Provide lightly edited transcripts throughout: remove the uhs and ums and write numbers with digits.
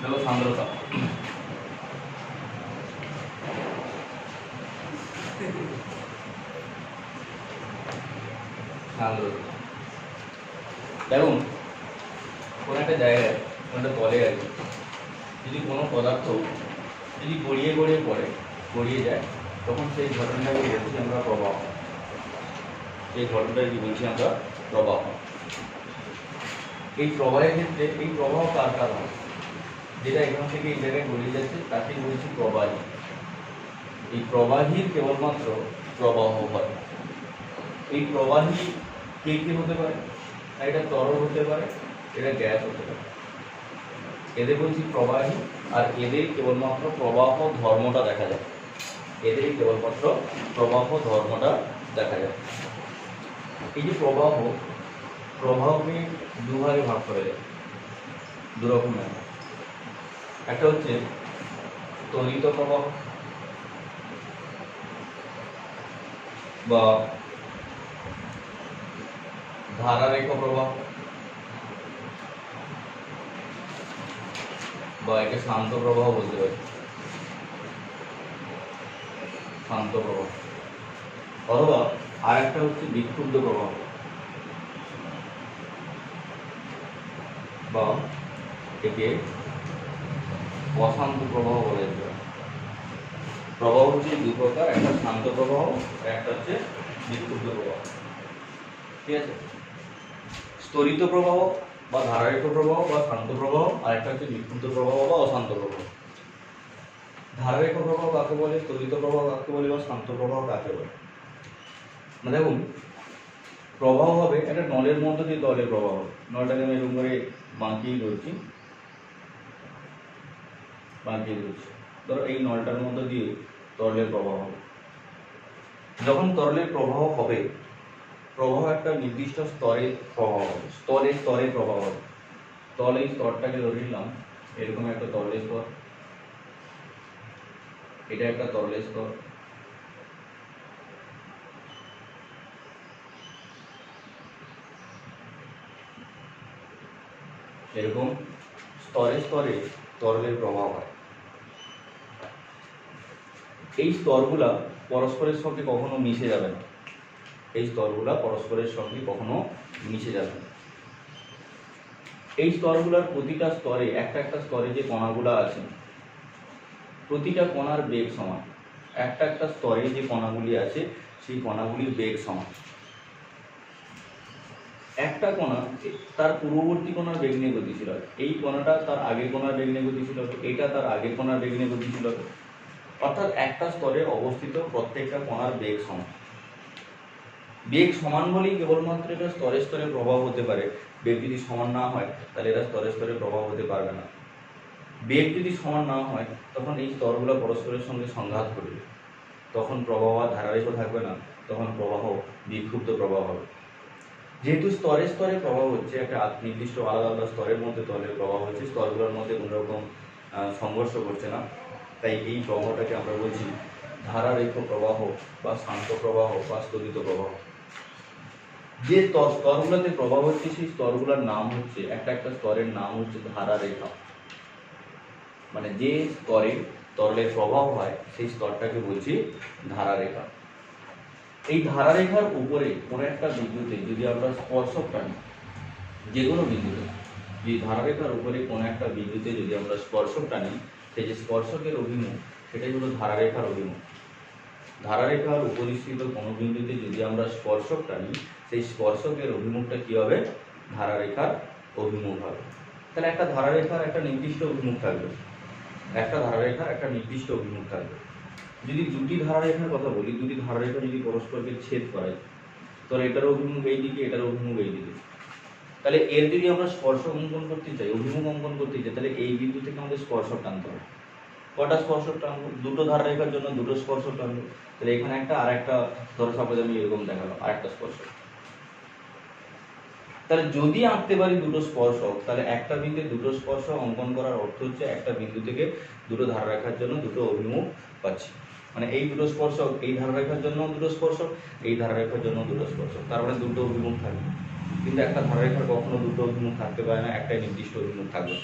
দেখো সান্দ্রতা, দেখুন কোনো একটা জায়গায় কোনো একটা তলে আর কি যদি কোনো পদার্থ যদি গড়িয়ে গড়িয়ে পড়ে গড়িয়ে যায় তখন সেই ঘটনাটাকে বলছি আমরা প্রবাহ। এই ঘটনাটাকে কি বলছি আমরা? প্রবাহ। এই প্রবাহের ক্ষেত্রে এই প্রবাহ কার কারণ, যেটা এখান থেকে এই জায়গায় গড়িয়ে যাচ্ছে তাকে বলছি প্রবাহী। এই প্রবাহীর কেবলমাত্র প্রবাহ হয়। এই প্রবাহী কে কে হতে পারে? এটা তরল হতে পারে, এটা গ্যাস হতে পারে। এদের বলছি প্রবাহী, আর এদের কেবলমাত্র প্রবাহ ধর্মটা দেখা যায়। এদের কেবলমাত্র প্রবাহ ধর্মটা দেখা যায়। এই যে প্রবাহকে দুভাগে ভাগ করে যায়, দুরকমের। একটা হচ্ছে ত্বরিত প্রবাহ বা ধারারেখ প্রবাহ, বা একে শান্ত প্রবাহ বলতে পারি, শান্ত প্রবাহ। অথবা আর একটা হচ্ছে বিক্ষুব্ধ প্রবাহ, বা একে অশান্ত প্রবাহ বলা যেতে পারে। প্রবাহ হচ্ছে দুই প্রকার, একটা শান্ত প্রবাহ, একটা হচ্ছে বিক্ষুব্ধ প্রবাহ। ঠিক আছে? স্তরিত প্রবাহ বা ধারারেখ প্রবাহ বা শান্ত প্রবাহ, আর একটা হচ্ছে বিক্ষুব্ধ প্রবাহ বা অশান্ত প্রবাহ। ধারারেখ প্রবাহ কাকে বলে, স্তরিত প্রবাহ কাকে বলে, বা শান্ত প্রবাহ কাকে বলে? দেখুন, প্রবাহ হবে একটা নলের মধ্য দিয়ে তরলের প্রবাহ হবে। নলটাকে আমি এরকম করে বাঁকিয়ে ধরছি, ধরো এই নলটার মধ্য দিয়ে তরলের প্রবাহ হবে। যখন তরলের প্রবাহ হবে, প্রবাহ একটা নির্দিষ্ট স্তরে প্রবাহ হবে, স্তরে স্তরে প্রবাহ হবে। তলে এই স্তরটাকে ধরে নিলাম এরকম একটা তরলের স্তর, এটা একটা তরলের স্তর, এরকম স্তরে স্তরে তরলের প্রবাহ হয়। এই স্তরগুলা পরস্পরের সঙ্গে কখনো মিশে যাবে না, এই স্তরগুলা পরস্পরের সঙ্গে কখনো মিশে যাবে না। এই স্তরগুলার প্রতিটা স্তরে একটা একটা স্তরে যে কণাগুলা আছে, প্রতিটা কণার বেগ সমান। একটা একটা স্তরে যে কণাগুলি আছে সেই কণাগুলির বেগ সমান। একটা কণা তার পূর্ববর্তী কণার বেগ নিয়ে গতিশীল হবে, এই কণাটা তার আগের কণার বেগ নিয়ে গতিশীল হবে, এটা তার আগের কণার বেগ নিয়ে গতিশীল হবে। অর্থাৎ একটা স্তরে অবস্থিত প্রত্যেকটা কণার বেগ সমান। বেগ সমান বলেই কেবলমাত্র এটা স্তরে স্তরে প্রবাহ হতে পারে। বেগ যদি সমান না হয় তাহলে এরা স্তরে স্তরে প্রবাহ হতে পারবে না। বেগ যদি সমান না হয় তখন এই স্তরগুলো পরস্পরের সঙ্গে সংঘাত করবে, তখন প্রবাহ আর ধারারেখ থাকবে না, তখন প্রবাহ বিক্ষুব্ধ প্রবাহ হবে। যেহেতু স্তরে স্তরে প্রবাহ হচ্ছে, একটা নির্দিষ্ট আলাদা আলাদা স্তরের মধ্যে তরলের প্রবাহ হচ্ছে, স্তরগুলোর মধ্যে কোনো রকম সংঘর্ষ করছে না, তাই এই প্রবাহটাকে আমরা বলছি ধারারেখ প্রবাহ বা শান্ত প্রবাহ বা স্থগিত প্রবাহ। যে স্তরগুলোতে প্রবাহ হচ্ছে সেই স্তরগুলোর নাম হচ্ছে, একটা একটা স্তরের নাম হচ্ছে ধারারেখা। মানে যে স্তরে তরলের প্রবাহ হয় সেই স্তরটাকে বলছি ধারারেখা। এই ধারারেখার উপরে কোনো একটা বিন্দুতে যদি আমরা স্পর্শক টানি, যে কোনো বিন্দুতে, যে ধারারেখার উপরে কোনো একটা বিন্দুতে যদি আমরা স্পর্শক টানি, সেই যে স্পর্শকের অভিমুখ সেটাই হলো ধারারেখার অভিমুখ। ধারারেখার উপরিস্থিত কোনো বিন্দুতে যদি আমরা স্পর্শক টানি, সেই স্পর্শকের অভিমুখটা কী হবে? ধারারেখার অভিমুখ হবে। তাহলে একটা ধারারেখার একটা নির্দিষ্ট অভিমুখ থাকবে, একটা ধারারেখার একটা নির্দিষ্ট অভিমুখ থাকবে। যদি দুটি ধারারেখার কথা বলি, দুটি ধারারেখা যদি পরস্পরকে ছেদ করায়, তাহলে এটার অভিমুখ এই দিকে, এটার অভিমুখ এই দিকে, তাহলে এর যদি আমরা স্পর্শক অঙ্কন করতে চাই, অভিমুখ অঙ্কন করতে চাই, তাহলে এই বিন্দু থেকে আমাদের স্পর্শক টানতে হবে। কটা স্পর্শক টানবো? দুটো ধারারেখার জন্য দুটো স্পর্শক টানবো। তাহলে এখানে একটা, আর একটা, ধরো সাপোজ আমি এরকম দেখালাম আরেকটা স্পর্শক। তাহলে যদি আঁকতে পারি দুটো স্পর্শক, তাহলে একটা বিন্দুতে দুটো স্পর্শক অঙ্কন করার অর্থ হচ্ছে একটা বিন্দু থেকে দুটো ধারারেখার জন্য দুটো অভিমুখ পাচ্ছি। মানে এই দুটো স্পর্শক এই ধারারেখার জন্য দুটো স্পর্শক, এই ধারারেখার জন্য দুটো স্পর্শক, তার মানে দুটো অভিমুখ থাকবে। কিন্তু একটা ধারারেখার কখনো দুটো অভিমুখ থাকতে পারে না, একটাই নির্দিষ্ট অভিমুখ থাকবে।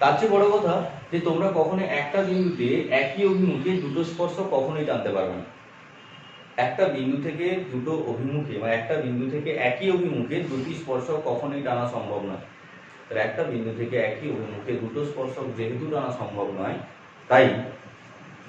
তার চেয়ে বড় কথা যে তোমরা কখনো একটা বিন্দুতে একই অভিমুখে দুটো স্পর্শ কখনোই টানতে পারবে না। একটা বিন্দু থেকে দুটো অভিমুখে বা একটা বিন্দু থেকে একই অভিমুখে দুটি স্পর্শ কখনোই টানা সম্ভব নয়। তাহলে একটা বিন্দু থেকে একই অভিমুখে দুটো স্পর্শক যেহেতু টানা সম্ভব নয়, তাই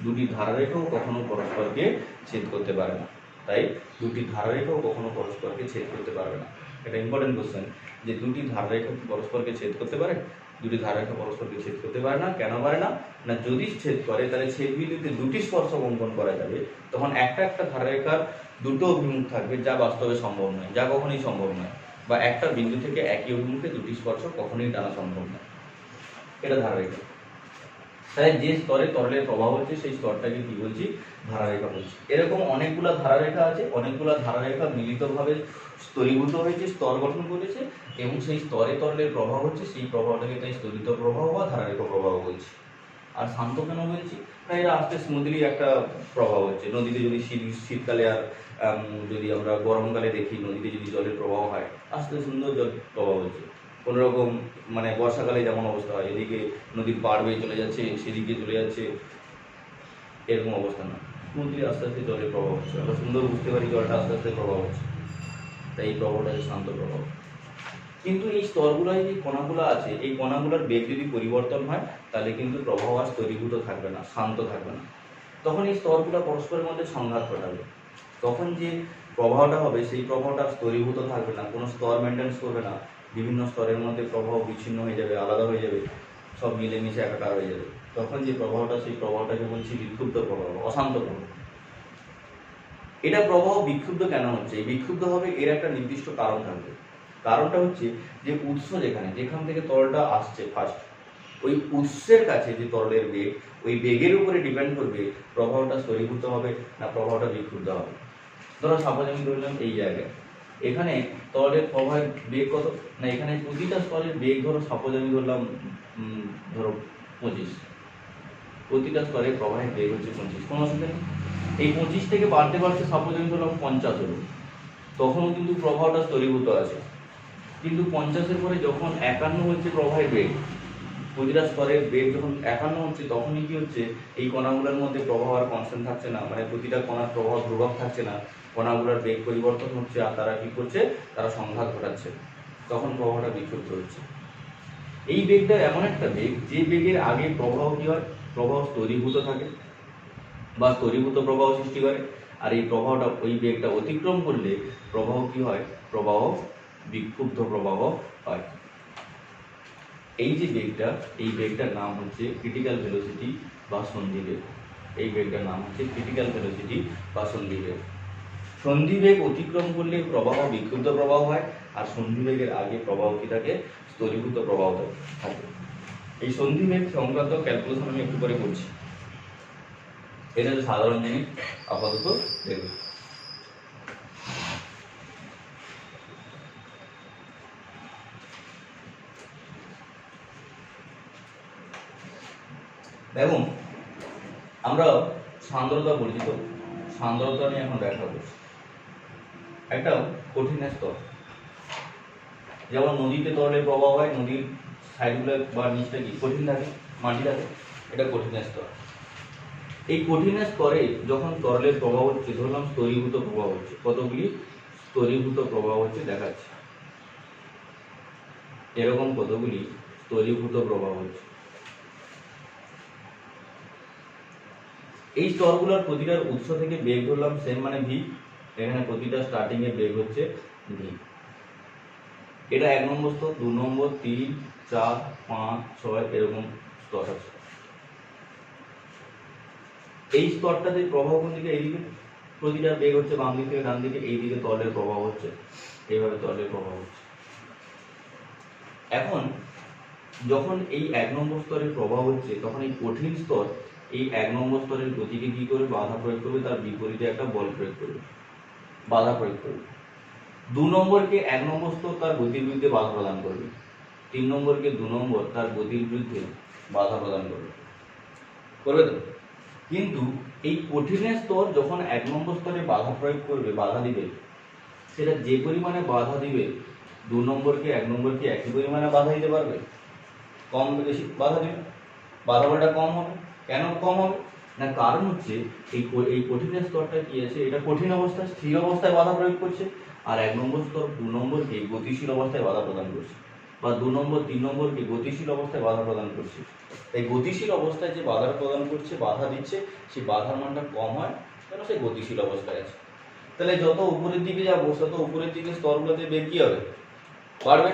দুটি ধারারেখাও কখনো পরস্পরকে ছেদ করতে পারে না। তাই দুটি ধারারেখাও কখনো পরস্পরকে ছেদ করতে পারবে না। এটা ইম্পর্টেন্ট কোশ্চেন, যে দুটি ধারারেখা পরস্পরকে ছেদ করতে পারে? দুটি ধারারেখা পরস্পরকে ছেদ করতে পারে না। কেন পারে না? না, যদি ছেদ করে তাহলে ছেদ বিন্দুতে দুটি স্পর্শক অঙ্কন করা যাবে, তখন একটা একটা ধারারেখার দুটো অভিমুখ থাকবে, যা বাস্তবে সম্ভব নয়, যা কখনোই সম্ভব নয়। বা একটা বিন্দু থেকে একই অভিমুখে দুটি স্পর্শক কখনোই টানা সম্ভব নয়। এটা ধারারেখা। তাই যে স্তরে তরলের প্রবাহ হচ্ছে সেই স্তরটাকে কি বলছি? ধারারেখা বলছি। এরকম অনেকগুলা ধারারেখা আছে, অনেকগুলা ধারারেখা মিলিতভাবে স্তরীভূত হয়েছে, স্তর গঠন করেছে, এবং সেই স্তরে তরলের প্রবাহ হচ্ছে, সেই প্রবাহটাকে তাই স্তরিত প্রবাহ বা ধারারেখা প্রবাহ বলছি। আর শান্ত কেন বলছি? না, এরা আস্তে স্মুথলি একটা প্রবাহ হচ্ছে। নদীতে যদি শীতকালে আর যদি আমরা গরমকালে দেখি, নদীতে যদি জলের প্রবাহ হয়, আস্তে সুন্দর জল প্রবাহ হচ্ছে। কোনোরকম মানে বর্ষাকালে যেমন অবস্থা হয়, এদিকে নদীর পাড় বেয়ে চলে যাচ্ছে, সেদিকে চলে যাচ্ছে, এরকম অবস্থা না। স্মুথলি আস্তে আস্তে জলের প্রবাহ হচ্ছে, আমরা সুন্দর বুঝতে পারি জলটা আস্তে আস্তে প্রবাহ হচ্ছে। তাই এই প্রবাহটা শান্ত প্রবাহ। কিন্তু এই স্তরগুলোয় যে কণাগুলো আছে, এই কণাগুলোর বেগ যদি পরিবর্তন হয়, তাহলে কিন্তু প্রবাহ আর স্তরীভূত থাকবে না, শান্ত থাকবে না। তখন এই স্তরগুলো পরস্পরের মধ্যে সংঘাত ঘটাবে। তখন যে প্রবাহটা হবে, সেই প্রবাহটা স্তরীভূত থাকবে না, কোনো স্তর মেনটেন্স করবে না। বিভিন্ন স্তরের মধ্যে প্রবাহ বিচ্ছিন্ন হয়ে যাবে, আলাদা হয়ে যাবে, সব মিলেমিশে একাকার হয়ে যাবে। তখন যে প্রবাহটা, সেই প্রবাহটাকে বলছি বিক্ষুব্ধ প্রবাহ, অশান্ত প্রবাহ। এটা প্রবাহ বিক্ষুব্ধ কেন হচ্ছে? এই বিক্ষুব্ধ হবে এর একটা নির্দিষ্ট কারণ থাকবে। কারণটা হচ্ছে যে উৎস যেখান থেকে তরলটা আসছে ফার্স্ট, ওই উৎসের কাছে যে তরলের বেগ, ওই বেগের উপরে ডিপেন্ড করবে প্রবাহটা স্তরীভূত হবে না প্রবাহটা বিক্ষুব্ধ হবে। ধরো সাপোজ আমি ধরলাম এই জায়গায়, এখানে তরলের প্রবাহের বেগ কত? না, এখানে প্রতিটা স্তরের বেগ ধরো সাপোজ আমি ধরলাম ধরো 25, প্রতিটা স্তরের প্রবাহের বেগ হচ্ছে 25, কোনো অসুবিধা নেই। এই 25 থেকে বাড়তে বাড়তে সাপোজ আমি ধরলাম 50 হলো, তখনও কিন্তু প্রবাহটা স্তরীভূত আছে। কিন্তু 50-এর পরে যখন 51 হচ্ছে প্রবাহের বেগ, প্রতিটা স্তরের বেগ যখন 51 হচ্ছে, তখনই কি হচ্ছে? এই কণাগুলোর মধ্যে প্রবাহ আর কনস্ট্যান্ট থাকছে না, মানে প্রতিটা কণার প্রবাহ ধ্রুবক থাকছে না, কণাগুলোর বেগ পরিবর্তন হচ্ছে, আর তারা কি করছে? তারা সংঘাত ঘটাচ্ছে, তখন প্রবাহটা বিক্ষুব্ধ হচ্ছে। এই বেগটা এমন একটা বেগ, যে বেগের আগে প্রবাহ কি হয়? প্রবাহ স্তরীভূত থাকে বা স্তরীভূত প্রবাহ সৃষ্টি করে। আর এই প্রবাহটা, ওই বেগটা অতিক্রম করলে প্রবাহ কি হয়? প্রবাহ বিক্ষুব্ধ প্রবাহ হয়। এই যে বেগটা, এই বেগটার নাম হচ্ছে ক্রিটিক্যাল ভেলোসিটি বা সন্ধিবেগ। এই বেগটার নাম হচ্ছে ক্রিটিক্যাল ভেলোসিটি বা সন্ধিবেগ। সন্ধিবেগ অতিক্রম করলে প্রবাহ বিক্ষুব্ধ প্রবাহ হয়, আর সন্ধিবেগের আগে প্রবাহ কি থাকে? স্তরীভূত প্রবাহ থাকে। এই সন্ধিবেগ সংক্রান্ত ক্যালকুলেশন আমি একটু পরে করছি। এটা হচ্ছে সাধারণ জিনিস, আপাতত দেখবে। দেখুন, আমরা সান্দ্রতা বলছি, তো সান্দ্রতা নিয়ে এখন ব্যাখ্যা করছি। একটা কঠিন স্তর, যেমন নদীতে তরলের প্রবাহ হয়, নদীর সাইডগুলো বা নিচটা কি কঠিন থাকে, মাটি থাকে, এটা কঠিন স্তর। এই কঠিন স্তরে যখন তরলের প্রবাহ হচ্ছে, ধরলাম স্তরীভূত প্রবাহ হচ্ছে, কতগুলি স্তরীভূত প্রবাহ হচ্ছে দেখাচ্ছে, এরকম কতগুলি স্তরীভূত প্রবাহ হচ্ছে। এই স্তরগুলোর প্রতিটার উৎস থেকে বেগ ধরলাম সেম, মানে ভি। এখানে প্রতিটা স্টার্টিং এ বেগ হচ্ছে ভি। এটা 1 নম্বর স্তর, 2 নম্বর, 3, 4, 5, 6 এরকম স্তর আছে। এই স্তরটাতে প্রবাহ কোন দিকে? এইদিকে। প্রতিটা বেগ হচ্ছে বাম দিক থেকে ডান দিকে, এইদিকে তরলের প্রবাহ হচ্ছে, এইভাবে তরলের প্রবাহ হচ্ছে। এখন যখন এই 1 নম্বর স্তরের প্রবাহ হচ্ছে, তখন এই কঠিন স্তর এই 1 নম্বর স্তরের গতিকে কি করবে? বাধা প্রয়োগ করবে, তার বিপরীতে একটা বল প্রয়োগ করবে, বাধা প্রয়োগ করবে। 2 নম্বরকে 1 নম্বর স্তর তার গতির বিরুদ্ধে বাধা প্রদান করবে, 3 নম্বরকে 2 নম্বর তার গতির বিরুদ্ধে বাধা প্রদান করবে, করবে তো? কিন্তু এই কঠিনের স্তর যখন 1 নম্বর স্তরে বাধা প্রয়োগ করবে, বাধা দিবে, সেটা যে পরিমাণে বাধা দিবে, 2 নম্বরকে 1 নম্বরকে একই পরিমাণে বাধা দিতে পারবে? কম বেশি বাধা দিল, বাধা বলটা কম হবে। কেন কম হবে? না কারণ হচ্ছে এই কঠিনের স্তরটা কি আছে, এটা কঠিন অবস্থায় স্থির অবস্থায় বাধা প্রয়োগ করছে, আর 1 নম্বর স্তর 2 নম্বরকে গতিশীল অবস্থায় বাধা প্রদান করছে, বা 2 নম্বর 3 নম্বরকে গতিশীল অবস্থায় বাধা প্রদান করছে। তাই গতিশীল অবস্থায় যে বাধা প্রদান করছে, বাধা দিচ্ছে, সেই বাধার মানটা কম হয়, কেন সে গতিশীল অবস্থায় আছে। তাহলে যত উপরের দিকে যাবো তত উপরের দিকে স্তরগুলোতে বেগ কি হবে? বাড়বে।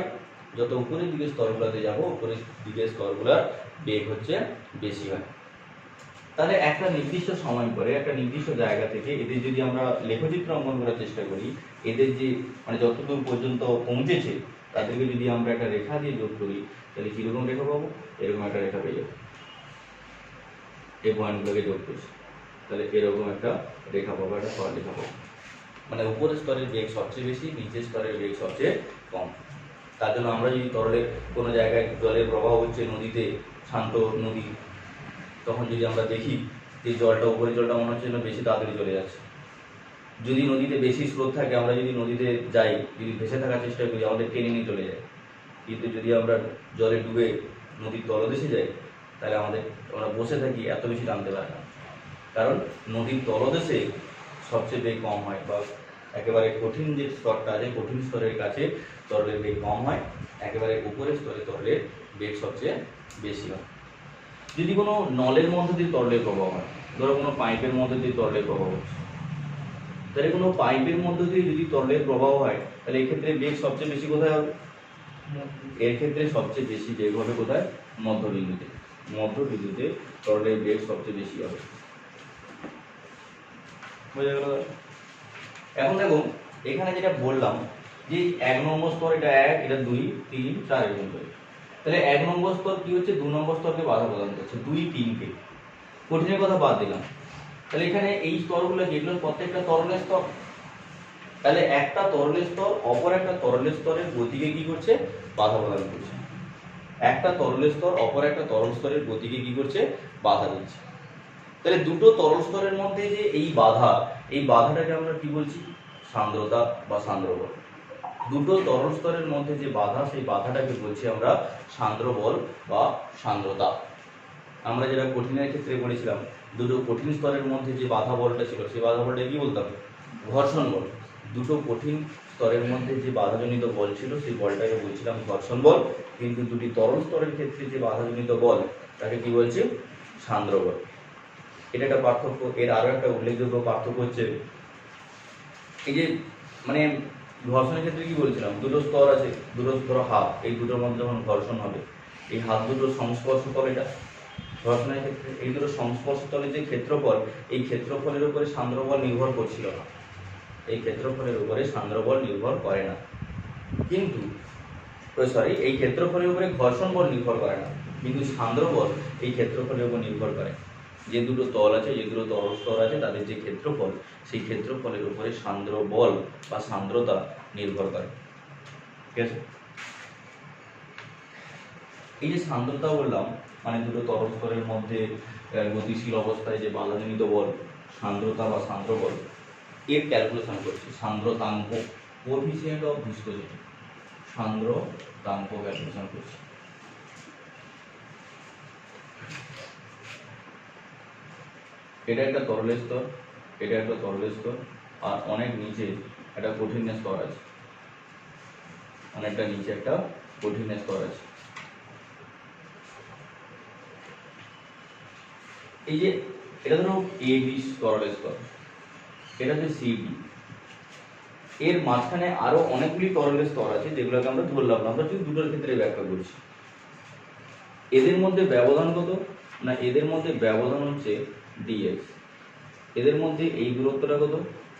যত উপরের দিকে স্তরগুলোতে যাবো, উপরের দিকে স্তরগুলোর বেগ হচ্ছে বেশি হয়। তাহলে একটা নির্দিষ্ট সময় পরে একটা নির্দিষ্ট জায়গা থেকে এদের যদি আমরা লেখচিত্র অঙ্কন করার চেষ্টা করি, এদের যে মানে যতদূর পর্যন্ত পৌঁছেছে তাদেরকে যদি আমরা একটা রেখা দিয়ে যোগ করি, তাহলে কিরকম রেখা পাবো? এরকম একটা রেখা পেয়ে যাবো। এই পয়েন্টগুলোকে যোগ করছি, তাহলে এরকম একটা রেখা পাবো, একটা সরলরেখা পাবো। মানে উপরের স্তরের বেগ সবচেয়ে বেশি, নিচের স্তরের বেগ সবচেয়ে কম। তার জন্য আমরা যদি তরলের কোনো জায়গায় জলের প্রবাহ হচ্ছে, নদীতে শান্ত নদী, তখন যদি আমরা দেখি যে জলটা উপরের জলটা মনে হচ্ছে বেশি তাড়াতাড়ি চলে যাচ্ছে। যদি নদীতে বেশি স্রোত থাকে, আমরা যদি নদীতে যাই, যদি ভেসে থাকার চেষ্টা করি, আমাদের টেনে নিয়ে চলে যায়। কিন্তু যদি আমরা জলে ডুবে নদীর তলদেশে যাই, তাহলে আমরা বসে থাকি, এত বেশি টানতে পারে না। কারণ নদীর তলদেশে সবচেয়ে বেগ কম হয়, বা একেবারে কঠিন যে স্তরটা আছে, কঠিন স্তরের কাছে তরলের বেগ কম হয়, একেবারে উপরের স্তরে তরলের বেগ সবচেয়ে বেশি হয়। যদি কোনো নলের মধ্যে দিয়ে তরলের প্রবাহ হয়, ধরো কোনো পাইপের মধ্যে দিয়ে তরলের প্রবাহ হচ্ছে, তাহলে কোনো পাইপের মধ্যে দিয়ে যদি তরলের প্রবাহ হয়, তাহলে এক্ষেত্রে বেগ সবচেয়ে বেশি কোথায় হবে? এর ক্ষেত্রে সবচেয়ে বেশি বেগ হবে কোথায়? মধ্যবিন্দুতে। মধ্যবিন্দুতে তরলের বেগ সবচেয়ে বেশি হবে। বোঝা গেল? এখন দেখো এখানে যেটা বললাম যে 1 নম্বর স্তর, এটা 1, এটা 2, 3, 4 এরকম করে। তাহলে 1 নম্বর স্তর কি হচ্ছে? 2 নম্বর স্তরকে বাধা প্রদান করছে, 2, 3 কে। কঠিনের কথা বাদ দিলাম। তাহলে এখানে এই স্তরগুলো যেগুলো প্রত্যেকটা তরলের স্তর, তাহলে একটা তরলের স্তর অপর একটা তরলের স্তরের গতিকে কি করছে? বাধা প্রদান করছে। একটা তরলের স্তর অপর একটা তরল স্তরের গতিকে কি করছে? বাধা দিচ্ছে। তাহলে দুটো তরল স্তরের মধ্যে যে এই বাধাটাকে আমরা কি বলছি? সান্দ্রতা বা সান্দ্র বল। দুটো তরল স্তরের মধ্যে যে বাধা, সেই বাধাটাকে বলছি আমরা সান্দ্র বল বা সান্দ্রতা। আমরা যেটা কঠিনের ক্ষেত্রে বলেছিলাম, দুটো কঠিন স্তরের মধ্যে যে বাধা বলটা ছিল, সেই বাধা বলটা কি বলতাম? ঘর্ষণ বল। দুটো কঠিন স্তরের মধ্যে যে বাধাজনিত বল ছিল, সেই বলটাকে বলছিলাম ঘর্ষণ বল। কিন্তু দুটি তরল স্তরের ক্ষেত্রে যে বাধাজনিত বল, তাকে কি বলছে? সান্দ্র বল। এটা একটা পার্থক্য। এর আরো একটা উল্লেখযোগ্য পার্থক্য হচ্ছে, এই যে মানে ঘর্ষণের ক্ষেত্রে কি বলছিলাম? দুটো স্তর আছে, দুটো স্তর হাত, এই দুটোর মধ্যে যখন ঘর্ষণ হবে, এই হাত দুটোর সংস্পর্শ তল, এটা ঘর্ষণের ক্ষেত্রে এই দুটো সংস্পর্শ তলে যে ক্ষেত্রফল, এই ক্ষেত্রফলের উপরে সান্দ্র বল নির্ভর করছিল না। এই ক্ষেত্রফলের উপরে সান্দ্র বল নির্ভর করে না, কিন্তু এই ক্ষেত্রফলের উপরে ঘর্ষণ বল নির্ভর করে না, কিন্তু সান্দ্র বল এই ক্ষেত্রফলের উপর নির্ভর করে। যে দুটো তল আছে, যে দুটো তরল স্তর আছে, তাদের যে ক্ষেত্রফল, সেই ক্ষেত্রফলের উপরে সান্দ্র বল বা সান্দ্রতা নির্ভর করে। ঠিক আছে? এই যে সান্দ্রতা বললাম, মানে দুটো তরল স্তরের মধ্যে গতিশীল অবস্থায় যে বাধাজনিত বল, সান্দ্রতা বা সান্দ্র বল, এর ক্যালকুলেশন করছি। সান্দ্রতাঙ্ক, কোএফিসিয়েন্ট অফ ভিসকোসিটি, সান্দ্রতাঙ্ক ক্যালকুলেশন করছি। এটা একটা তরলের স্তর, এটা একটা তরলের স্তর, আর অনেক নিচে একটা কঠিনের স্তর আছে, অনেকটা নিচে একটা কঠিনের স্তর আছে। এই যে এটা ধরো এ বি তরলের স্তর, এটা হচ্ছে সি ডি। এর মাঝখানে আরো অনেকগুলি তরলের স্তর আছে, যেগুলোকে আমরা ধরলাম না, আমরা শুধু দুটোর ক্ষেত্রে ব্যাখ্যা করছি। এদের মধ্যে ব্যবধান কত? না এদের মধ্যে ব্যবধান হচ্ছে ডিএক্স। এদের মধ্যে এই দূরত্বটা কত?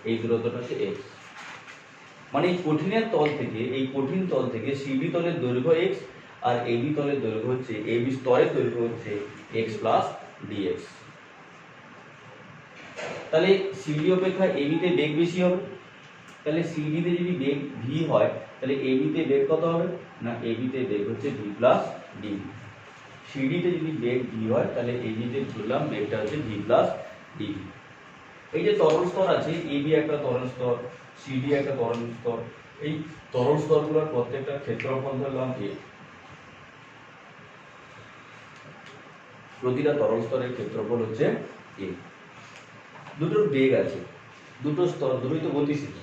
এই দূরত্বটা হচ্ছে এক্স। মানে এই কঠিনের তল থেকে, এই কঠিন তল থেকে সিবি তলের দৈর্ঘ্য এক্স, আর এবি তলের দৈর্ঘ্য হচ্ছে, এবি স্তরের দৈর্ঘ্য হচ্ছে এক্স প্লাস ডিএক্স। তাহলে সিডি অপেক্ষা এবিতে বেগ বেশি হবে। তাহলে সিডিতে যদি বেগ ভি হয়, তাহলে এবিতে বেগ কত হবে? না এবিতে বেগ হচ্ছে ভি প্লাস ডিভি। সিডিতে যদি বেগ ভি হয়, তাহলে এবিতে ধরলাম বেগটা হচ্ছে ভি প্লাস ডিভি। এই যে তরল স্তর আছে, এবি একটা তরল স্তর, সিডি একটা তরল স্তর, এই তরল স্তরগুলোর প্রত্যেকটা ক্ষেত্রফল ধরলাম এ। প্রতিটা তরল স্তরের ক্ষেত্রফল হচ্ছে এ। দুটোর বেগ আছে, দুটো স্তর, দুটোই তো গতিশীল।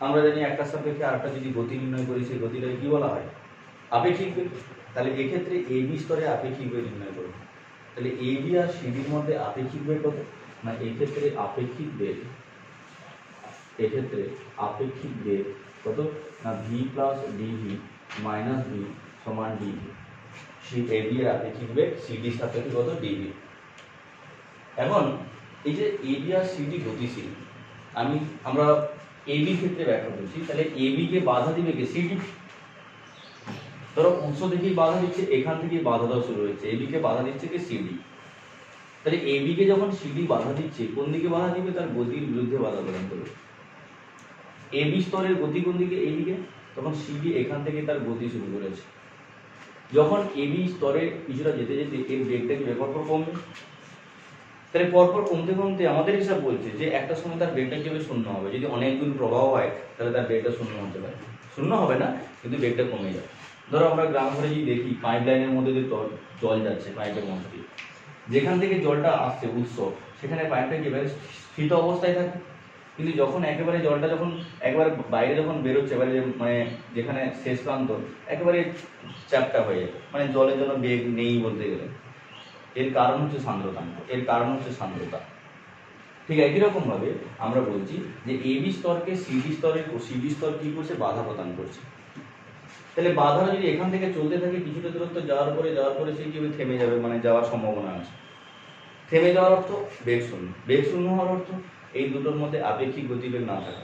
আমরা জানি একটার সাপেক্ষে আরেকটা যদি গতি নির্ণয় করি সেই গতিটাকে কি বলা হয়? আপেক্ষিক বেগ। তাহলে এক্ষেত্রে এবি স্তরে আপেক্ষিক বেগ নির্ণয় করব। তাহলে এবি আর সিডির মধ্যে আপেক্ষিক বেগ কত? না এক্ষেত্রে আপেক্ষিক বেগ, এক্ষেত্রে আপেক্ষিক বেগ কত? না V plus DV minus V সমান ডিভি। এবি এর আপেক্ষিক বেগ সিডির সাপেক্ষে কত? ডিভি। এখন এই যে এবি আর সিডি গতিশীল, আমরা এবি ক্ষেত্রে ব্যাখ্যা করছি। তাহলে এবি কে বাধা দিবে কে? সিডি। ধরো অংশ থেকেই বাধা দিচ্ছে, এখান থেকেই বাধা দেওয়া শুরু হয়েছে, এবি কে বাধা দিচ্ছে কে? সিডি। তাহলে এবি কে যখন সিডি বাধা দিচ্ছে, কোন দিকে বাধা দিবে? তার গতির বিরুদ্ধে বাধা প্রদান করবে। এবি স্তরের গতি কোন দিকে? এইদিকে। তখন সিডি এখান থেকে তার গতি শুরু করেছে। যখন এবি স্তরে কিছুটা যেতে যেতে এর বেগটা কি পরপর কমবে। তাহলে পরপর কমতে কমতে আমাদের হিসাব বলছে যে একটা সময় তার বেগটা কিভাবে শূন্য হবে। যদি অনেকগুলো প্রবাহ হয় তাহলে তার বেগটা শূন্য হতে পারে, শূন্য হবে না কিন্তু বেগটা কমে যাবে। ধরো আমরা গ্রাম ঘরে যদি দেখি পাইপ লাইনের মধ্যে যে জল যাচ্ছে পাইপের মধ্যে দিয়ে, যেখান থেকে জলটা আসছে উৎস, সেখানে পাইপটা একেবারে স্থিত অবস্থায় থাকে। কিন্তু যখন একেবারে জলটা যখন একবারে বাইরে যখন বেরোচ্ছে, এবারে মানে যেখানে শেষ প্রান্ত একেবারে চ্যাপ্টা হয়ে যাবে, মানে জলের জন্য বেগ নেই বলতে গেলে। এর কারণ হচ্ছে সান্দ্রতাঙ্ক, এর কারণ হচ্ছে সান্দ্রতা। ঠিক একই রকম ভাবে আমরা বলছি যে এবি স্তরকে সিডি স্তর কি করছে? বাধা প্রদান করছে। তাহলে বাধা যদি এখান থেকে চলতে থাকে কিছুটা দূরত্ব যাওয়ার পরে সে কিভাবে থেমে যাবে, মানে যাওয়ার সম্ভাবনা আছে। থেমে যাওয়ার অর্থ বেগ শূন্য। বেগ শূন্য হওয়ার অর্থ এই দুটোর মধ্যে আপেক্ষিক গতিবেগ না থাকা।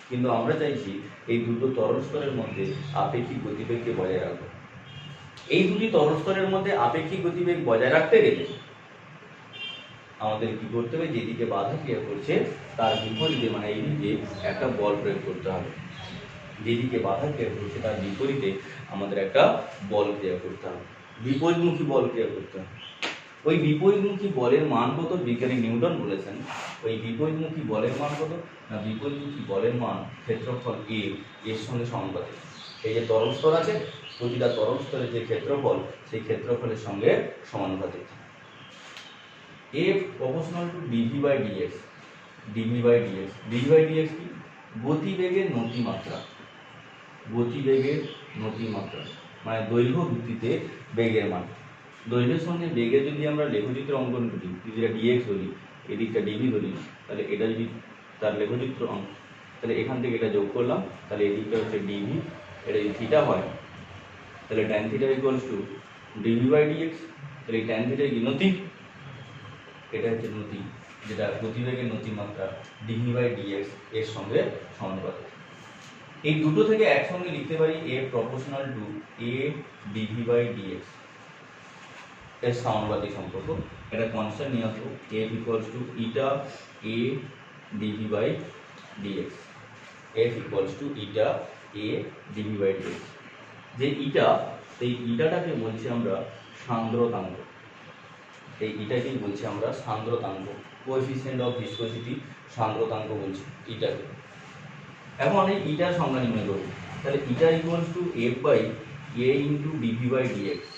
কিন্তু আমরা চাইছি এই দুটো তরল স্তরের মধ্যে আপেক্ষিক গতিবেগকে বজায় রাখবো। এই দুটি তরল স্তরের মধ্যে আপেক্ষিক গতিবেগ বজায় রাখতে গেলে আমাদের কি করতে হবে? যেদিকে বাধা ক্রিয়া করছে তার বিপরীতে, মানে এইদিকে একটা বল প্রয়োগ করতে হবে। যেদিকে বাধা ক্রিয়া করছে তার বিপরীতে আমাদের একটা বল ক্রিয়া করতে হবে, বিপরীতমুখী বল ক্রিয়া করতে হবে। ওই বিপরীতমুখী বলের মান কত? বিজ্ঞানী নিউটন বলেছেন ওই বিপরীতমুখী বলের মান কত? না বিপরীতমুখী বলের মান ক্ষেত্রফল এ এর সঙ্গে সমানুপাতিক। এই যে তরল স্তর আছে, প্রতিটা তরল স্তরের যে ক্ষেত্রফল সেই ক্ষেত্রফলের সঙ্গে সমানুপাতিক। A proportional to DV by DX. DV by DX, DV by DX কি? গতিবেগের নতিমাত্রা, গতিবেগের নতিমাত্রা মানে দৈর্ঘ্য ভিত্তিতে বেগের মান। দৈর্ঘ্যের সঙ্গে বেগের যদি আমরা লেখচিত্র অঙ্কন করি, যেটা ডিএক্স ধরি, এদিকটা ডিভি ধরি, তাহলে এটা যদি তার লেখচিত্র অঙ্ক, তাহলে এখান থেকে এটা যোগ করলাম, তাহলে এদিকটা হচ্ছে ডিভি। এটা যদি থিটা হয় তাহলে tan theta equals to DV by DX. তাহলে এই ট্যান থিটা কি? নতি। এটা হচ্ছে নতি, যেটা গতিবেগের নতিমাত্রা ডিভি বাই ডিএক্স এর সঙ্গে সমানুপাতিক। এই দুটো থেকে একসঙ্গে লিখতে পারি A proportional to A dv by dx এর সমানুপাতিক সম্পর্ক। এটা কনস্ট্যান্ট নিয়ে আসবো, F equals to eta A dv by dx. F equals to eta A dv by dx. যে ইটা, এই ইটাটাকে বলছি আমরা সান্দ্রতাঙ্ক। এই ইটাকেই বলছি আমরা সান্দ্রতাঙ্ক, কোএফিসিয়েন্ট অফ ভিসকোসিটি, সান্দ্রতাঙ্ক বলছি ইটাকে। এখন এই ইটার সংজ্ঞা নির্ণয় করব। তাহলে eta equals to F by A into dv by dx.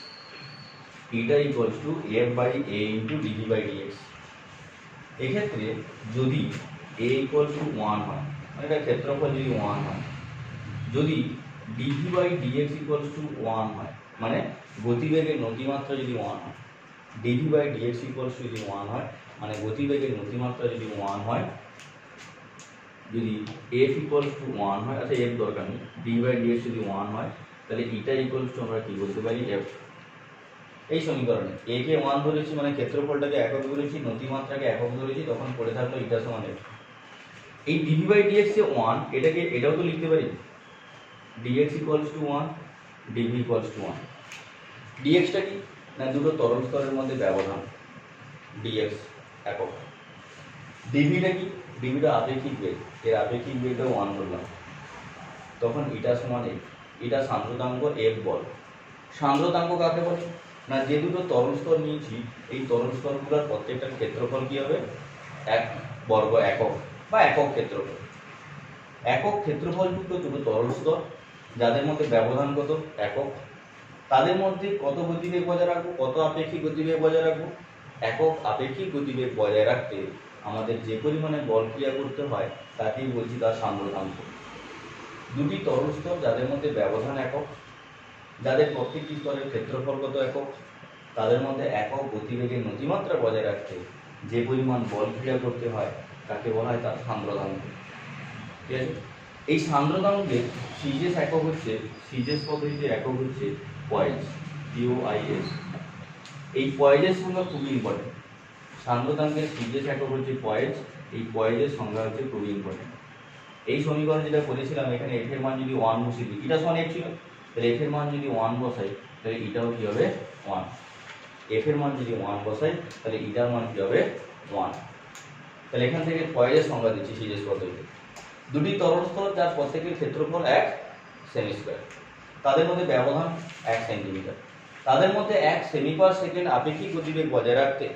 Eta equals to F by A into dv by dx. এক্ষেত্রে যদি এ ইকুয়ালস টু 1 হয়, মানে এটা ক্ষেত্রফল যদি 1 হয়, যদি DV by DX equals to 1 হয়, মানে গতিবেগের নতিমাত্রা যদি 1 হয়, DV by DX equals to যদি 1 হয়, মানে গতিবেগের নতিমাত্রা যদি 1 হয়, যদি এফ ইকুয়ালস টু 1 হয়, আচ্ছা এফ দরকার নেই, ডিভি বাই ডিএক্স যদি 1 হয়, তাহলে ইটা ইকুয়ালস টু আমরা কি বলতে পারি? এফ। এই সমীকরণে এ কে 1 ধরেছি, মানে ক্ষেত্রফলটাকে একক ধরেছি, নতিমাত্রাকে একক ধরেছি, তখন পড়ে থাকলো ইটা সমান এফ। এই ডিভি বাই ডিএক্স যে 1, এটাও তো লিখতে পারি DX equals to 1, DV equals to 1। ডিএক্সটা কি? না দুটো তরল স্তরের মধ্যে ব্যবধান, ডিএক্স একক। ডিভিটা কি? ডিভিটা আপেক্ষিক বেগ, এর আপেক্ষিক বেগটাও 1 ধরলাম, তখন ইটা সমান এফ। এটা সান্দ্রতাঙ্ক, এফ বল। সান্দ্রতাঙ্ক কাকে বলে? না যে দুটো তরল স্তর নিয়েছি এই তরল স্তরগুলোর প্রত্যেকটার ক্ষেত্রফল কি হবে? এক বর্গ একক বা একক ক্ষেত্রফল। একক ক্ষেত্রফলযুক্ত দুটো তরল স্তর যাদের মধ্যে ব্যবধান কত? একক। তাদের মধ্যে কত গতিবেগ বজায় রাখবো, কত আপেক্ষিক গতিবেগ বজায় রাখবো? একক আপেক্ষিক গতিবেগ বজায় রাখতে আমাদের যে পরিমাণে বল ক্রিয়া করতে হয় তাকেই বলছি তার সান্দ্রতাঙ্ক। দুটি তরল স্তর যাদের মধ্যে ব্যবধান একক, যাদের প্রত্যেকটি স্তরের ক্ষেত্রফলগত একক, তাদের মধ্যে একক গতিবেগের নতিমাত্রা বজায় রাখতে যে পরিমাণ বল ক্রিয়া করতে হয় তাকে বলা হয় তার সান্দ্রতাঙ্ক। ঠিক আছে? এই সান্দ্রতাঙ্কের সিজেস একক হচ্ছে, সিজেস পদ্ধতিতে একক হচ্ছে পয়েজ, POIS। এই পয়েজের সংখ্যা খুবই ইম্পর্টেন্ট। সান্দ্রতাঙ্কের সিজেস একক হচ্ছে পয়েজ, এই পয়েজের সংখ্যা হচ্ছে খুবই ইম্পর্টেন্ট। এই সমীকরণ যেটা করেছিলাম, এখানে এফ এর মান যদি 1 বসিয়ে দিই, এটা সমান f ছিল, তাহলে এফ এর মান যদি 1 বসাই তাহলে এটাও কি হবে 1। এফ এর মান যদি 1 বসাই তাহলে এটার মান কি হবে 1। তাহলে এখান থেকে পয়েজের সংখ্যা দিচ্ছি সিজেস পদ্ধতিতে। দুটি তরল স্তর যার প্রত্যেকের ক্ষেত্রফল 1 সেমি স্কয়ার, তাদের মধ্যে ব্যবধান 1 সেন্টিমিটার, তাদের মধ্যে 1 সেমি পার সেকেন্ড আপেক্ষিক গতিবেগ বজায় রাখতে,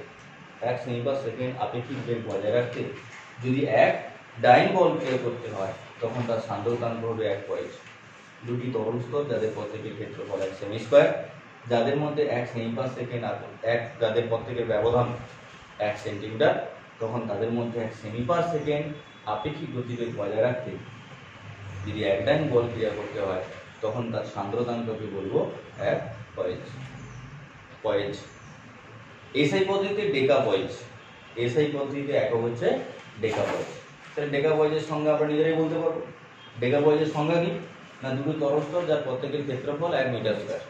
1 সেমি পার সেকেন্ড আপেক্ষিক বেগ বজায় রাখতে যদি 1 ডাইন বল ক্রিয়া করতে হয় তখন তার সান্দ্রতাঙ্ক হবে 1 পয়েজ। দুটি তরল স্তর যাদের প্রত্যেকের ক্ষেত্রফল 1 সেমি স্কয়ার, যাদের মধ্যে 1 সেমি পার সেকেন্ড যাদের প্রত্যেকের ব্যবধান 1 সেন্টিমিটার, তখন তাদের মধ্যে 1 সেমি পার সেকেন্ড আপেক্ষিক গতিবেগ বজায় রাখতে যদি 1 ডাইন বল ক্রিয়া করতে হয় তখন তার সান্দ্রতাঙ্ককে বলবো 1 পয়েজ। পয়েজ এসআই পদ্ধতিতে ডেকা পয়েজ, এসআই পদ্ধতিতে একক হচ্ছে ডেকা পয়েজ। তাহলে ডেকা পয়েজের সংজ্ঞা আমরা নিজেরাই বলতে পারবো। ডেকা পয়েজের সংজ্ঞা কি না, দুটো তরল স্তর যার প্রত্যেকের ক্ষেত্রফল 1 মিটার স্কয়ার,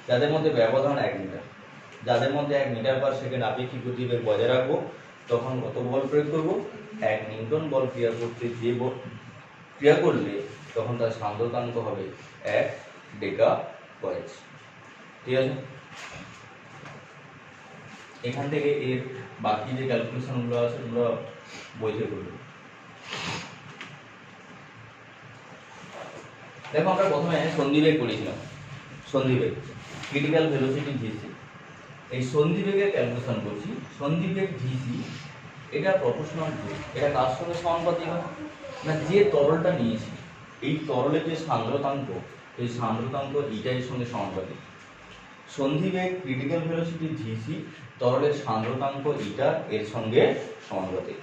যাদের মধ্যে ব্যবধান 1 মিটার, যাদের মধ্যে 1 মিটার পার সেকেন্ড আপেক্ষিক গতিবেগ বজায় রাখবো, তখন কত বল প্রয়োগ করব? 1 নিউটন বল ক্রিয়া করতে যে বল ক্রিয়া করলে তখন তার সান্দ্রতাঙ্ক হবে 1 ডেকা পয়েজ। ঠিক আছে? এখান থেকে এর বাকি যে ক্যালকুলেশনগুলো আছে ওগুলো বইতে করবে। দেখো আমরা প্রথমে সন্ধিবেগ পড়েছিলাম, সন্ধিবেগ ক্রিটিক্যাল ভেলোসিটি ভিসি। এই সন্ধিবেগের ক্যালকুলেশন করছি। সন্ধিবেগ ভিসি এটা প্রপোর্শনাল টু, এটা কার সঙ্গে সমানুপাতিক হয় না, যে তরলটা নিয়েছি এই তরলের যে সান্দ্রতাঙ্ক, এই সান্দ্রতাঙ্ক ইটার সঙ্গে সমানুপাতিক। সন্ধিবেগ ক্রিটিক্যাল ভেলোসিটি ভিসি, তরলের সান্দ্রতাঙ্ক ইটা এর সঙ্গে সমানুপাতিক।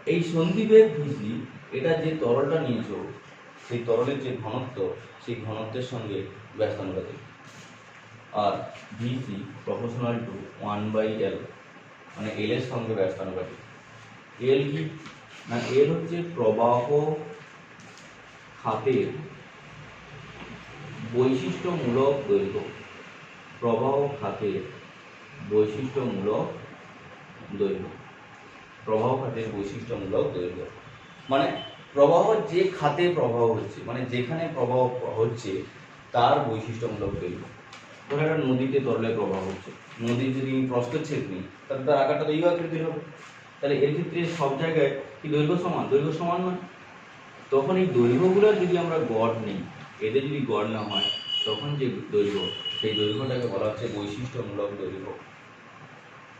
এই সন্ধিবেগ ভিসি এটা যে তরলটা নিয়েছো সেই তরলের যে ঘনত্ব, সেই ঘনত্বের সঙ্গে ব্যস্তানুপাতিক। আর ভিসি প্রপোর্শনাল টু 1/L, মানে এল এর সঙ্গে ব্যস্তানুপাতিক। এল কি না, এল হচ্ছে প্রবাহ খাতের বৈশিষ্ট্যমূলক দৈর্ঘ্য, প্রবাহ খাতের বৈশিষ্ট্যমূলক দৈর্ঘ্য, প্রবাহ খাতের বৈশিষ্ট্যমূলক দৈর্ঘ্য মানে প্রবাহ যে খাতে প্রবাহ হচ্ছে, মানে যেখানে প্রবাহ হচ্ছে তার বৈশিষ্ট্যমূলক দৈর্ঘ্য। ধরো একটা নদীতে তরলের প্রবাহ হচ্ছে, নদীর যদি প্রস্থচ্ছেদ নেই তাহলে তার আকারটা তো এই আকৃতির হবে। তাহলে এর ক্ষেত্রে সব জায়গায় কি দৈর্ঘ্য সমান? দৈর্ঘ্য সমান নয়। তখন এই দৈর্ঘ্যগুলোর যদি আমরা গড় নিই, এদের যদি গড় না হয় তখন যে দৈর্ঘ্য, সেই দৈর্ঘ্যটাকে বলা হচ্ছে বৈশিষ্ট্যমূলক দৈর্ঘ্য।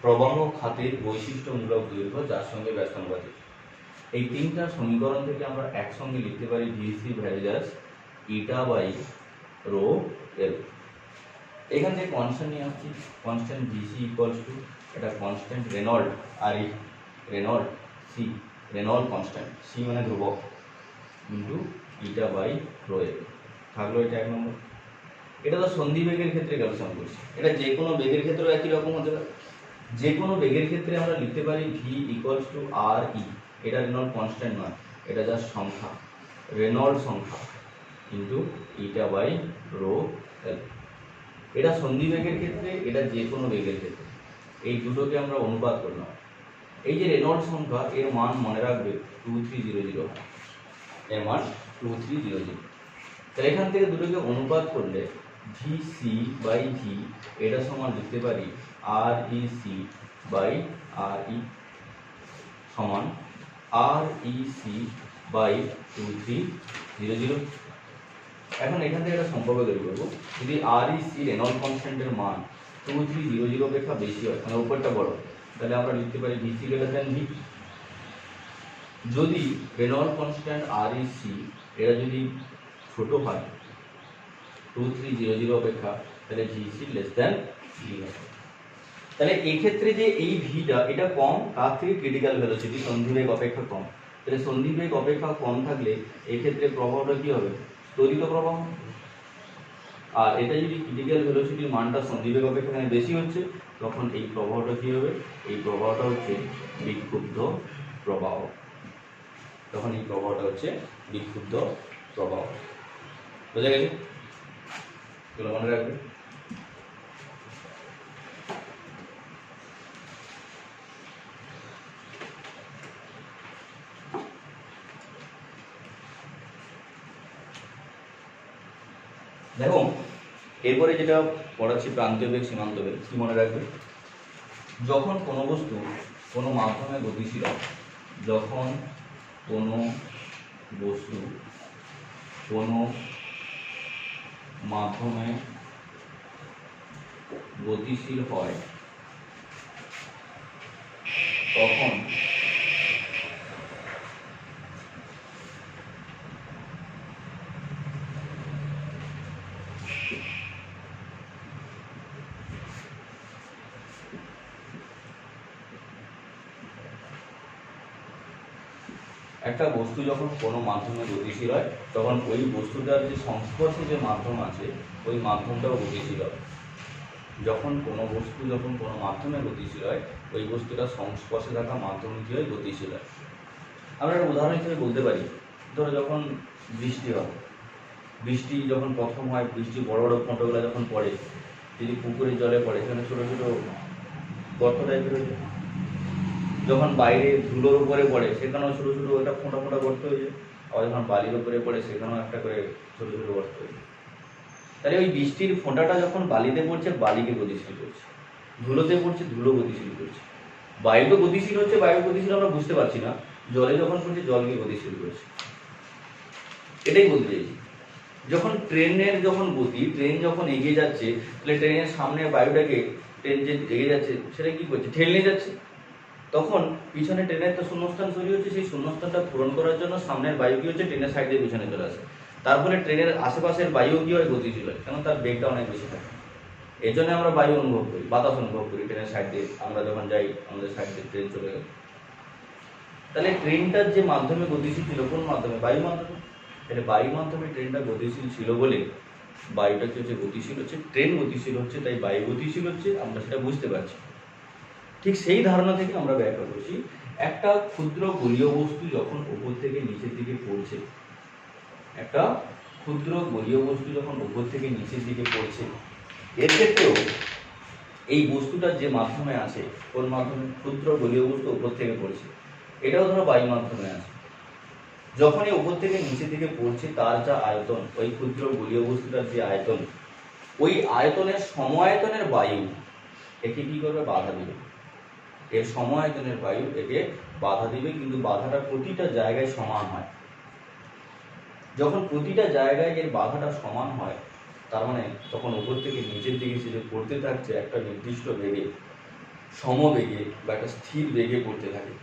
প্রবাহ খাতের বৈশিষ্ট্যমূলক দৈর্ঘ্য যার সঙ্গে ব্যস্তানুপাতিক। এই তিনটা সমীকরণ থেকে আমরা একসঙ্গে লিখতে পারি VC varies eta by rho L. এখান থেকে কনস্ট্যান্ট নিয়ে আসছি, কনস্ট্যান্ট ভিসি ইকুয়ালস টু এটা কনস্ট্যান্ট রেনল্ড, আর এই Reynold C, Reynold constant, C মানে ধ্রুবক, into eta by rho L থাকলো। এটা 1 নম্বর। এটা তো সন্ধিবেগের ক্ষেত্রে ক্যালকুলেশন করছি, এটা যে কোনো বেগের ক্ষেত্রেও একই রকম হতে পারে। যে কোনো বেগের ক্ষেত্রে আমরা লিখতে পারি V equals to R E, এটা রেনল্ড কনস্ট্যান্ট নয়, এটা জাস্ট সংখ্যা, রেনল্ড সংখ্যা, into eta by rho L. এটা সন্ধিবেগের ক্ষেত্রে, এটা যে কোনো বেগের ক্ষেত্রে, এই দুটোকে আমরা অনুপাত করলাম। এই যে রেনল্ড সংখ্যা, এর মান মনে রাখবে 2300, এর মান 2300। তাহলে এখান থেকে দুটোকে অনুপাত করলে ভি সি বাই ভি এটা সমান লিখতে পারি আর ই সি বাই আর ই সমান আর ই সি বাই 2300। এখন এখান থেকে একটা সম্পর্ক তৈরি করবো, যদি আর ই সি রেনল্ড কনস্ট্যান্টের মান 2300 অপেক্ষা বেশি হয়, মানে উপরটা বড়, তাহলে আমরা লিখতে পারি V C greater than V. যদি Reynold constant R E C এটা যদি ছোট হয় 2300 অপেক্ষা, তাহলে ভিসি লেস দেন ভি হবে। তাহলে এই ক্ষেত্রে যে এই ভিটা এটা কম, তার থেকে ক্রিটিক্যাল ভেলোসিটি সন্ধিবেগ অপেক্ষা কম, তাহলে সন্ধিবেগ অপেক্ষা কম থাকলে এই ক্ষেত্রে প্রবাহটা কি হবে? ত্বরিত প্রবাহ। আর এটা যদি ক্রিটিক্যাল ভেলোসিটির মানটা সন্ধিবেগ অপেক্ষা বেশি হচ্ছে, তখন এই প্রবাহটা কি হবে? এই প্রবাহটা হচ্ছে বিক্ষুব্ধ প্রবাহ। তখন এই প্রবাহটা হচ্ছে বিক্ষুব্ধ প্রবাহ। বোঝা গেছে? এগুলো মনে রাখবে। দেখো এরপরে যেটা পড়াচ্ছি প্রান্তীয় বেগ, সীমান্ত বেগ। কি মনে রাখবে? যখন কোনো বস্তু কোনো মাধ্যমে গতিশীল হয়, যখন কোনো বস্তু কোনো মাধ্যমে গতিশীল হয়, তখন একটা বস্তু যখন কোনো মাধ্যমে গতিশীল হয়, তখন ওই বস্তুটার যে সংস্পর্শে যে মাধ্যম আছে, ওই মাধ্যমটাও গতিশীল হয়। যখন কোনো বস্তু যখন কোনো মাধ্যমে গতিশীল হয়, ওই বস্তুটার সংস্পর্শে থাকা মাধ্যম কি হয়? গতিশীল হয়। আমরা একটা উদাহরণ হিসেবে বলতে পারি, ধরো যখন বৃষ্টি হয়, বৃষ্টি যখন প্রথম হয়, বৃষ্টি বড় বড় ফোঁটাগুলো যখন পড়ে, যদি পুকুরের জলে পড়ে, সেখানে ছোটো ছোটো গর্ত টাইপের হয়ে যায়। যখন বাইরে ধুলোর উপরে পড়ে, সেখানেও ছোটো ছোটো একটা ফোঁটা ফোঁটা গর্ত হয়ে যায়। আবার যখন বালির উপরে পড়ে, সেখানেও একটা করে ছোটো ছোটো গর্ত হয়ে যায়। তাহলে ওই বৃষ্টির ফোঁটাটা যখন বালিতে পড়ছে, বালিকে গতিশীল করছে, ধুলোতে পড়ছে, ধুলো গতিশীল করছে, বায়ু তো গতিশীল হচ্ছে, বায়ু গতিশীল আমরা বুঝতে পারছি না, জলে যখন পড়ছে জলকে গতিশীল করছে। এটাই বলতে চাইছি। যখন ট্রেনের যখন গতি, ট্রেন যখন এগিয়ে যাচ্ছে, তাহলে ট্রেনের সামনে বায়ুটাকে, ট্রেন যে এগিয়ে যাচ্ছে সেটা কি করছে? ঠেলে নিয়ে যাচ্ছে। তখন পিছনে ট্রেনের তো শূন্যস্থান তৈরি হচ্ছে, সেই শূন্যস্থানটা পূরণ করার জন্য সামনের বায়ু কি হচ্ছে? ট্রেনের সাইড দিয়ে পিছনে চলে আসে। তারপরে ট্রেনের আশেপাশের বায়ু কি হয়? গতিশীল হয়, কারণ তার বেগটা অনেক বেশি থাকে। এই জন্য আমরা বায়ু অনুভব করি, বাতাস অনুভব করি ট্রেনের সাইড দিয়ে। আমরা যখন যাই, আমাদের সাইড দিয়ে ট্রেন চলে গেল। তাহলে ট্রেনটার যে মাধ্যমে গতিশীল ছিল, কোন মাধ্যমে? বায়ু মাধ্যমে। তাহলে বায়ু মাধ্যমে ট্রেনটা গতিশীল ছিল বলে বায়ুটা কি হচ্ছে? গতিশীল হচ্ছে। ট্রেন গতিশীল হচ্ছে, তাই বায়ু গতিশীল হচ্ছে, আমরা সেটা বুঝতে পারছি। ঠিক সেই ধারণা থেকে আমরা ব্যাখ্যা করছি, একটা ক্ষুদ্র গোলীয় বস্তু যখন উপর থেকে নিচের দিকে পড়ছে, একটা ক্ষুদ্র গোলীয় বস্তু যখন উপর থেকে নিচের দিকে পড়ছে, এর ক্ষেত্রেও এই বস্তুটা যে মাধ্যমে আছে, কোন মাধ্যমে? ক্ষুদ্র গোলীয় বস্তু উপর থেকে পড়ছে, এটাও ধরো বায়ু মাধ্যমে আছে। যখনই উপর থেকে নিচের দিকে পড়ছে, তার যা আয়তন, ওই ক্ষুদ্র গোলীয় বস্তুটার যে আয়তন, ওই আয়তনের সমায়তনের বায়ু একে কি করবে? বাধা দিবে। এর সমায়তনের বায়ু একে বাধা দিবে, কিন্তু বাধাটা প্রতিটা জায়গায় সমান হয়। যখন প্রতিটা জায়গায় এর বাধাটা সমান হয়, তার মানে তখন উপর থেকে নিচের দিকে সে যে পড়তে থাকছে একটা নির্দিষ্ট বেগে, সমবেগে বা একটা স্থির বেগে পড়তে থাকে।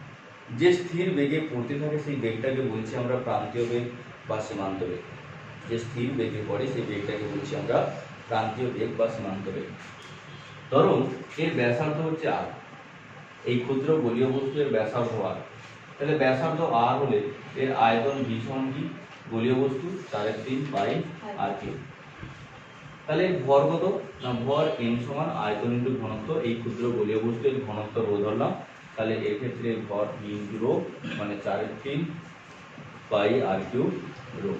যে স্থির বেগে পড়তে থাকে, সেই বেগটাকে বলছি আমরা প্রান্তীয় বেগ বা সীমান্ত বেগ। যে স্থির বেগে পড়ে, সেই বেগটাকে বলছি আমরা প্রান্তীয় বেগ বা সীমান্ত বেগ। ধরুন এর ব্যাসার্ধ হচ্ছে আর, এই ক্ষুদ্র গোলীয় বস্তুর ব্যাসার্ধ আর, তাহলে ব্যাসার্ধ আর হলে এর আয়তন ভীষণ কি? গোলীয় বস্তু 3.5 পাই আর কিউ। তাহলে ভর কত না? ভর m সমান আয়তন ইন্টু ঘনত্ব। এই ক্ষুদ্র গোলীয় বস্তুর ঘনত্ব রো ধরলাম, তাহলে এক্ষেত্রে ভর ইন্টু রো মানে 4/3 পাই আর কিউ রো।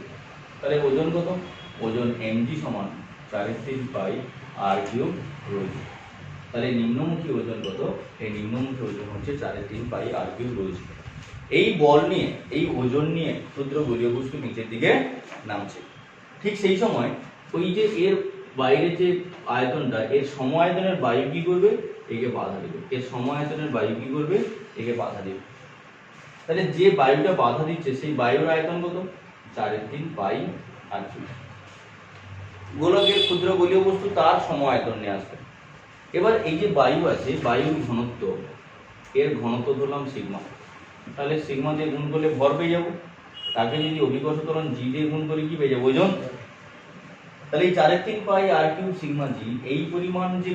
তাহলে ওজন কত? ওজন mg সমান 4/3 পাই আর কিউ রো। তাহলে নিম্নমুখী ওজন কত? এই নিম্নমুখী ওজন হচ্ছে 4/3 পাই আর কিউ রো। এই বল নিয়ে, এই ওজন নিয়ে ক্ষুদ্র গোলীয় বস্তু নিচের দিকে নামছে। ঠিক সেই সময় ওই যে এর বাইরে যে আয়তনটা, এর সমায়তনের বায়ু কি করবে? একে বাধা দেবে। এর সমায়তনের বায়ু কি করবে? একে বাধা দেবে। তাহলে যে বায়ুটা বাধা দিচ্ছে, সেই বায়ুর আয়তন কত? 4/3 পাই আর কিউ। গোলকের ক্ষুদ্র গোলীয় বস্তু তার সমায়তন নিয়ে আসবে। এবার এই যে বায়ু আছে, বায়ুর ঘনত্ব, এর ঘনত্ব ধরলাম সিগমা। তাহলে সিগমা দিয়ে গুণ করলে ভর পেয়ে যাবো। তাকে যদি অভিকর্ষ ত্বরণ জি দিয়ে গুণ করে কি পেয়ে যাবো? ওজন। তাহলে এই 4/3 পাই আর কিউব সিগমা জি এই পরিমাণ যে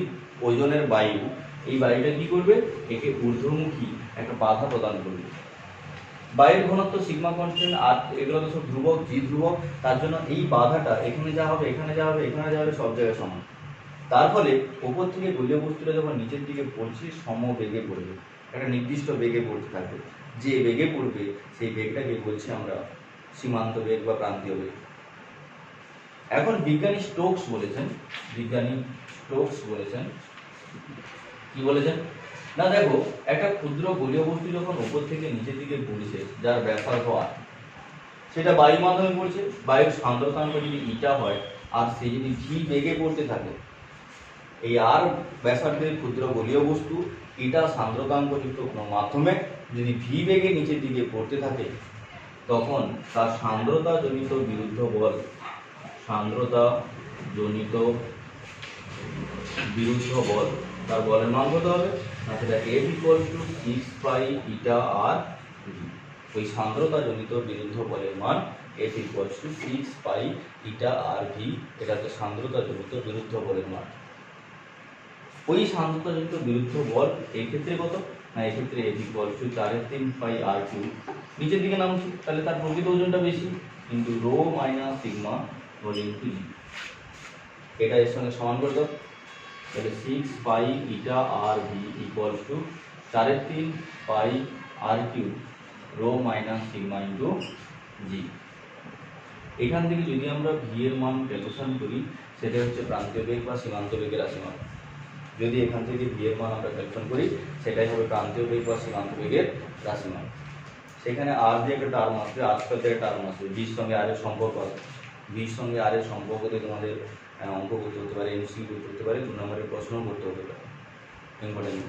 ওজনের বায়ু, এই বায়ুটা কি করবে, একে ঊর্ধ্বমুখী একটা বাধা প্রদান করবে। বায়ুর ঘনত্ব সিগমা কনস্ট্যান্ট আর এগুলো তো সব ধ্রুবক, জি ধ্রুবক, তার জন্য এই বাধাটা এখানে যা হবে, এখানে যা হবে, এখানে যা হবে, সব জায়গায় সমান। তার ফলে উপর থেকে গলীয় বস্তুটা যখন নিচের দিকে পড়ছে সমবেগে পড়বে, একটা নির্দিষ্ট বেগে পড়তে থাকবে। যে বেগে পড়বে সেই বেগটাকে বলছি আমরা সীমান্ত বেগ বা প্রান্তীয় বেগ। এখন বিজ্ঞানী স্টোকস বলেছেন কি বলেছেন না, দেখো একটা ক্ষুদ্র গলীয় বস্তু যখন উপর থেকে নিচের দিকে পড়ছে, যার ব্যাসার্ধ r, সেটা বায়ুর মাধ্যমে পড়ছে, বায়ুর সান্দ্রতাঙ্ক যদি ইটা হয় আর সে যদি ভি বেগে পড়তে থাকে, এই আর ব্যাসার্ধের ক্ষুদ্র গলীয় বস্তু ইটা সান্দ্রতাঙ্কযুক্ত কোনো মাধ্যমে যদি ভি বেগে নিচের দিকে পড়তে থাকে, তখন তার সান্দ্রতা জনিত বিরুদ্ধ বল তার বলের মান কত হবে না, সেটা F = 6 pi eta r V. ওই সান্দ্রতা জনিত বিরুদ্ধ বলের মান F = 6 pi eta r V, এটা হচ্ছে সান্দ্রতা জনিত বিরুদ্ধ বলের মান। ওই সান্দ্রতা জনিত বিরুদ্ধ বল এই ক্ষেত্রে কত না, এই ক্ষেত্রে F = 4/3 পাই আর কিউব, নিচের দিকে নামছে, তাহলে তার প্রকৃত ওজনটা বেশি, কিন্তু rho minus sigma whole into g, এটা এর সঙ্গে সমান করে দাও। তাহলে 6 pi eta r v equals to 4/3 pi r cube rho minus sigma into g. এখান থেকে যদি আমরা ভি এর মান ক্যালকুলেশন করি, সেটা হচ্ছে প্রান্তীয় বেগ বা সীমান্ত বেগের রাশিমান। যদি এখান থেকে ভি এর মান আমরা ক্যালকুলেশন করি, সেটাই হবে প্রান্তীয় বেগ বা সীমান্ত বেগের রাশিমান। সেখানে আর দিয়ে একটা টার্ম আসবে, আর স্কয়ার দিয়ে টার্ম আসবে, ভির সঙ্গে আর এর সম্পর্ক আছে, ভির সঙ্গে আর এর সম্পর্ক দিয়ে তোমাদের অঙ্ক করতে হতে পারে, এমসিকিউ করতে হতে পারে, 2 নম্বরের প্রশ্ন করতে হতে পারে, ইম্পর্টেন্ট।